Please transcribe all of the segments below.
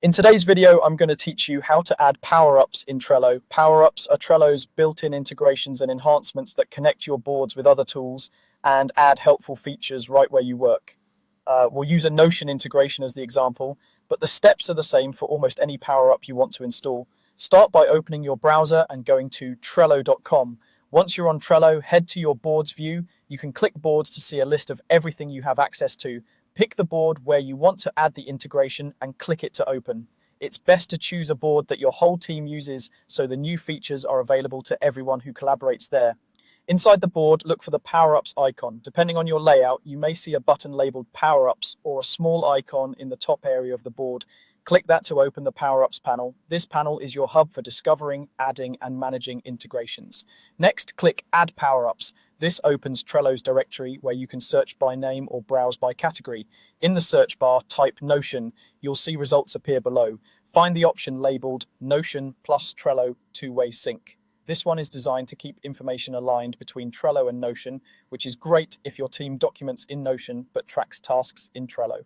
In today's video, I'm going to teach you how to add power-ups in Trello. Power-ups are Trello's built-in integrations and enhancements that connect your boards with other tools and add helpful features right where you work. We'll use a Notion integration as the example, but the steps are the same for almost any power-up you want to install. Start by opening your browser and going to Trello.com. Once you're on Trello, head to your boards view. You can click boards to see a list of everything you have access to. Pick the board where you want to add the integration and click it to open. It's best to choose a board that your whole team uses so the new features are available to everyone who collaborates there. Inside the board, look for the Power-Ups icon. Depending on your layout, you may see a button labeled Power-Ups or a small icon in the top area of the board. Click that to open the Power-Ups panel. This panel is your hub for discovering, adding, and managing integrations. Next, click Add Power-Ups. This opens Trello's directory where you can search by name or browse by category. In the search bar, type Notion. You'll see results appear below. Find the option labeled Notion plus Trello two-way sync. This one is designed to keep information aligned between Trello and Notion, which is great if your team documents in Notion but tracks tasks in Trello.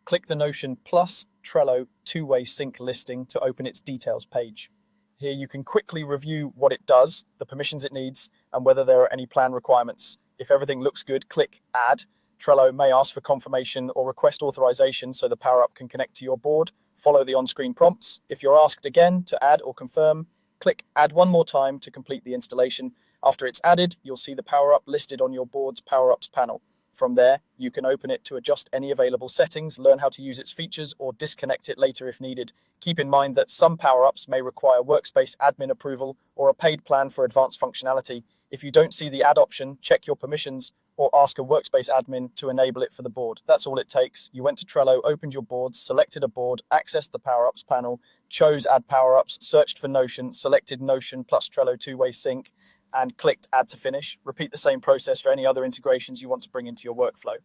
Click the Notion plus Trello two-way sync listing to open its details page. Here you can quickly review what it does, the permissions it needs, and whether there are any plan requirements. If everything looks good, click Add. Trello may ask for confirmation or request authorization so the Power-Up can connect to your board. Follow the on-screen prompts. If you're asked again to add or confirm, click Add one more time to complete the installation. After it's added, you'll see the Power-Up listed on your board's Power-Ups panel. From there, you can open it to adjust any available settings, learn how to use its features, or disconnect it later if needed. Keep in mind that some power-ups may require workspace admin approval or a paid plan for advanced functionality. If you don't see the add option, check your permissions or ask a workspace admin to enable it for the board. That's all it takes. You went to Trello, opened your boards, selected a board, accessed the power-ups panel, chose Add Power-Ups, searched for Notion, selected Notion plus Trello two-way sync, and clicked Add to finish. Repeat the same process for any other integrations you want to bring into your workflow.